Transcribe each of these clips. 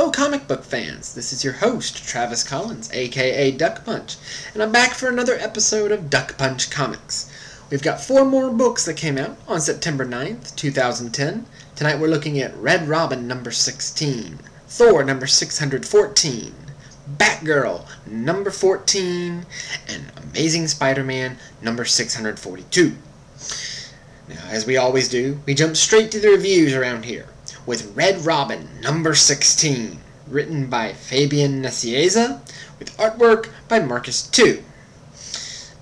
Hello comic book fans, this is your host, Travis Collins, aka Duck Punch, and I'm back for another episode of Duck Punch Comics. We've got 4 more books that came out on September 9th, 2010. Tonight we're looking at Red Robin number 16, Thor number 614, Batgirl number 14, and Amazing Spider-Man number 642. Now, as we always do, we jump straight to the reviews around here, with Red Robin number 16, written by Fabian Nicieza, with artwork by Marcus II.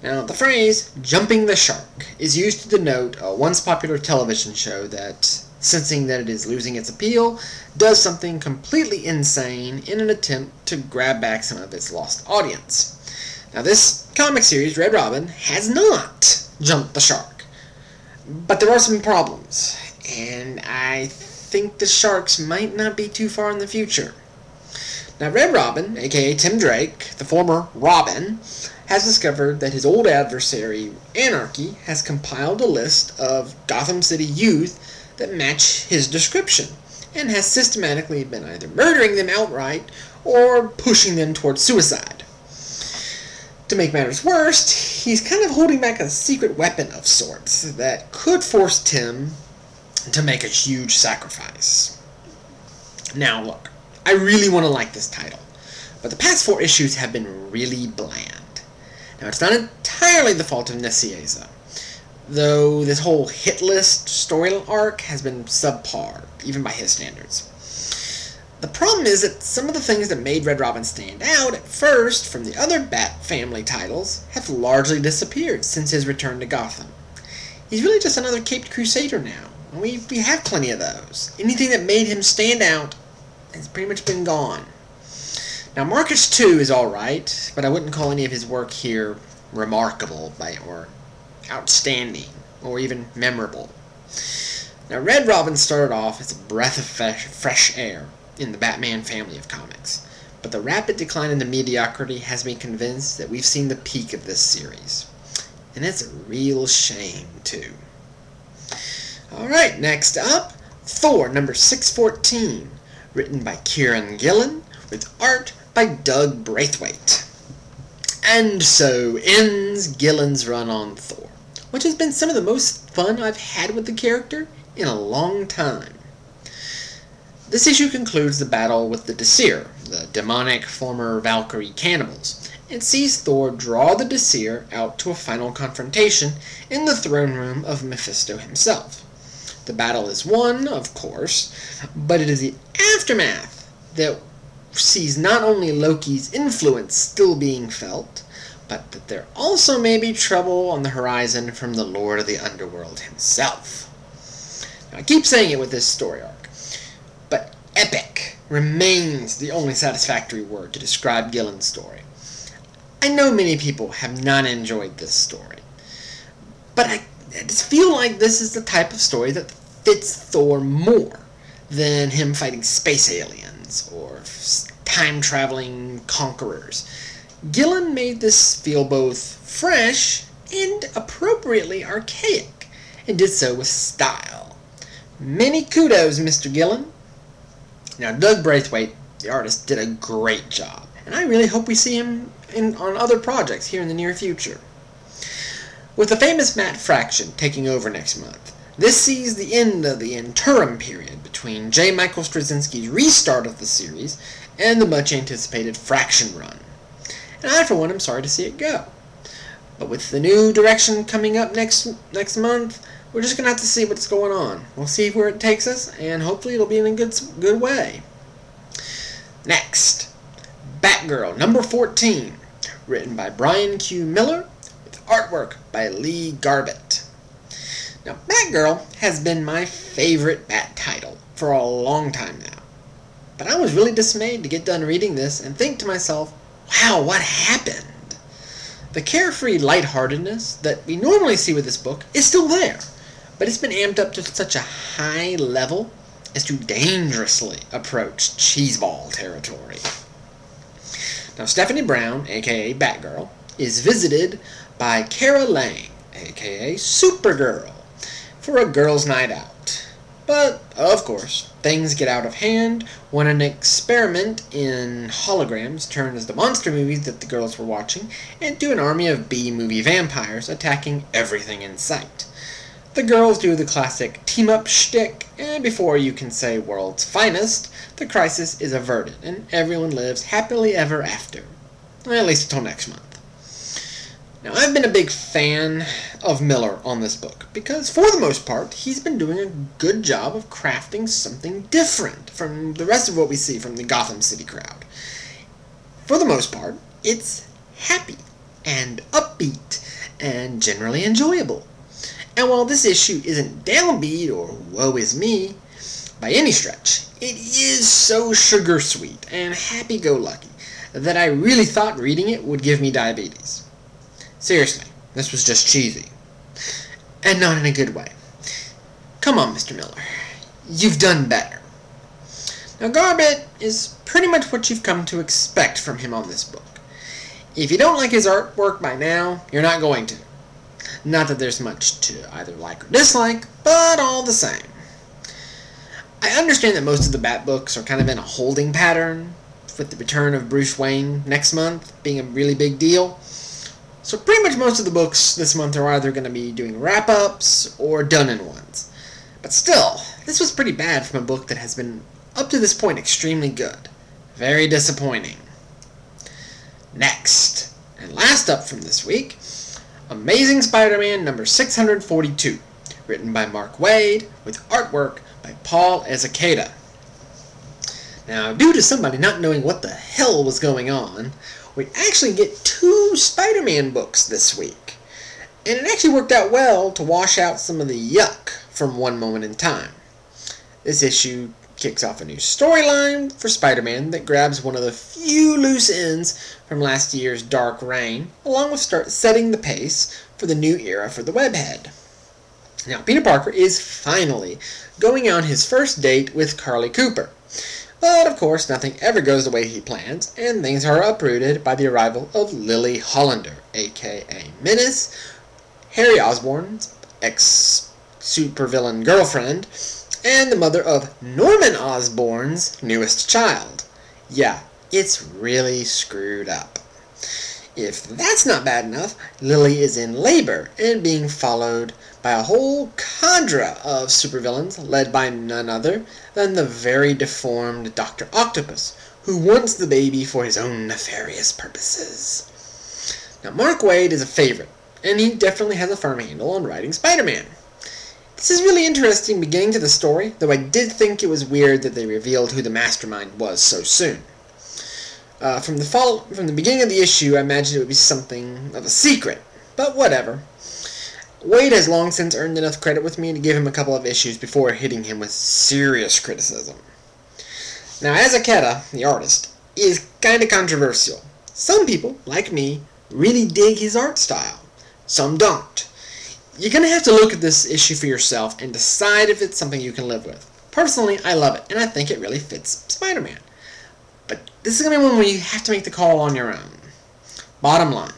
Now, the phrase, jumping the shark, is used to denote a once popular television show that, sensing that it is losing its appeal, does something completely insane in an attempt to grab back some of its lost audience. Now, this comic series, Red Robin, has not jumped the shark. But there are some problems, and I think the sharks might not be too far in the future. Now, Red Robin, aka Tim Drake, the former Robin, has discovered that his old adversary, Anarchy, has compiled a list of Gotham City youth that match his description, and has systematically been either murdering them outright or pushing them towards suicide. To make matters worse, he's kind of holding back a secret weapon of sorts that could force Tim to make a huge sacrifice. Now look, I really want to like this title, but the past 4 issues have been really bland. Now it's not entirely the fault of Nicieza, though this whole hit list story arc has been subpar, even by his standards. The problem is that some of the things that made Red Robin stand out at first from the other Bat family titles have largely disappeared since his return to Gotham. He's really just another caped crusader now, and we have plenty of those. Anything that made him stand out has pretty much been gone. Now, Marcus II is alright, but I wouldn't call any of his work here remarkable or outstanding or even memorable. Now, Red Robin started off as a breath of fresh air in the Batman family of comics, but the rapid decline into mediocrity has me convinced that we've seen the peak of this series, and it's a real shame too. Alright, next up, Thor number 614, written by Kieran Gillen, with art by Doug Braithwaite. And so ends Gillen's run on Thor, which has been some of the most fun I've had with the character in a long time. This issue concludes the battle with the Aesir, the demonic former Valkyrie cannibals, and sees Thor draw the Aesir out to a final confrontation in the throne room of Mephisto himself. The battle is won, of course, but it is the aftermath that sees not only Loki's influence still being felt, but that there also may be trouble on the horizon from the Lord of the Underworld himself. Now, I keep saying it with this story arc, but epic remains the only satisfactory word to describe Gillen's story. I know many people have not enjoyed this story, but I just feel like this is the type of story that fits Thor more than him fighting space aliens or time-traveling conquerors. Gillen made this feel both fresh and appropriately archaic, and did so with style. Many kudos, Mr. Gillen. Now, Doug Braithwaite, the artist, did a great job, and I really hope we see him on other projects here in the near future. With the famous Matt Fraction taking over next month, this sees the end of the interim period between J. Michael Straczynski's restart of the series and the much-anticipated Fraction run. And I, for one, am sorry to see it go. But with the new direction coming up next month, we're just going to have to see what's going on. We'll see where it takes us, and hopefully it'll be in a good way. Next, Batgirl number 14, written by Brian Q. Miller, with artwork by Lee Garbett. Now, Batgirl has been my favorite Bat title for a long time now. But I was really dismayed to get done reading this and think to myself, wow, what happened? The carefree lightheartedness that we normally see with this book is still there, but it's been amped up to such a high level as to dangerously approach cheeseball territory. Now, Stephanie Brown, aka Batgirl, is visited by Kara Lang, aka Supergirl, for a girls' night out. But, of course, things get out of hand when an experiment in holograms turns the monster movies that the girls were watching into an army of B-movie vampires attacking everything in sight. The girls do the classic team-up shtick, and before you can say world's finest, the crisis is averted, and everyone lives happily ever after. At least until next month. Now, I've been a big fan of Miller on this book, because for the most part, he's been doing a good job of crafting something different from the rest of what we see from the Gotham City crowd. For the most part, it's happy, and upbeat, and generally enjoyable. And while this issue isn't downbeat or woe is me, by any stretch, it is so sugar-sweet and happy-go-lucky that I really thought reading it would give me diabetes. Seriously, this was just cheesy. And not in a good way. Come on, Mr. Miller. You've done better. Now, Garbett is pretty much what you've come to expect from him on this book. If you don't like his artwork by now, you're not going to. Not that there's much to either like or dislike, but all the same. I understand that most of the Bat books are kind of in a holding pattern, with the return of Bruce Wayne next month being a really big deal. So pretty much most of the books this month are either going to be doing wrap-ups or done-in-ones. But still, this was pretty bad from a book that has been, up to this point, extremely good. Very disappointing. Next, and last up from this week, Amazing Spider-Man number 642, written by Mark Waid, with artwork by Paul Ezekata. Now, due to somebody not knowing what the hell was going on, we actually get 2 Spider-Man books this week. And it actually worked out well to wash out some of the yuck from One Moment in Time. This issue kicks off a new storyline for Spider-Man that grabs one of the few loose ends from last year's Dark Reign, along with setting the pace for the new era for the Webhead. Now, Peter Parker is finally going on his first date with Carly Cooper. But, of course, nothing ever goes the way he plans, and things are uprooted by the arrival of Lily Hollander, a.k.a. Menace, Harry Osborn's ex-supervillain girlfriend, and the mother of Norman Osborn's newest child. Yeah, it's really screwed up. If that's not bad enough, Lily is in labor and being followed by a whole cadre of supervillains led by none other than the very deformed Dr. Octopus, who wants the baby for his own nefarious purposes. Now, Mark Waid is a favorite, and he definitely has a firm handle on writing Spider-Man. This is really interesting beginning to the story, though I did think it was weird that they revealed who the mastermind was so soon. From the beginning of the issue, I imagined it would be something of a secret, but whatever. Waid has long since earned enough credit with me to give him a couple of issues before hitting him with serious criticism. Now, Ezekata, the artist, is kinda controversial. Some people, like me, really dig his art style. Some don't. You're gonna have to look at this issue for yourself and decide if it's something you can live with. Personally, I love it, and I think it really fits Spider-Man. But this is going to be one where you have to make the call on your own. Bottom line,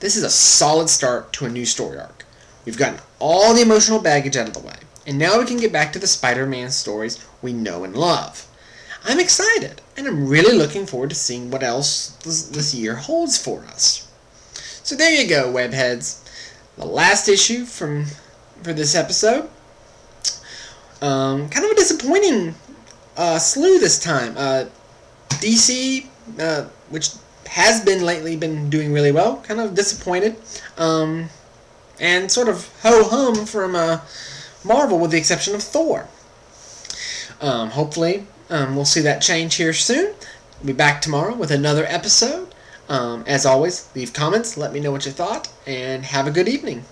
this is a solid start to a new story arc. We've gotten all the emotional baggage out of the way, and now we can get back to the Spider-Man stories we know and love. I'm excited, and I'm really looking forward to seeing what else this year holds for us. So there you go, webheads. The last issue for this episode. Kind of a disappointing slew this time. DC, which has lately been doing really well, kind of disappointed, and sort of ho-hum from Marvel with the exception of Thor. Hopefully, we'll see that change here soon. We'll be back tomorrow with another episode. As always, leave comments, let me know what you thought, and have a good evening.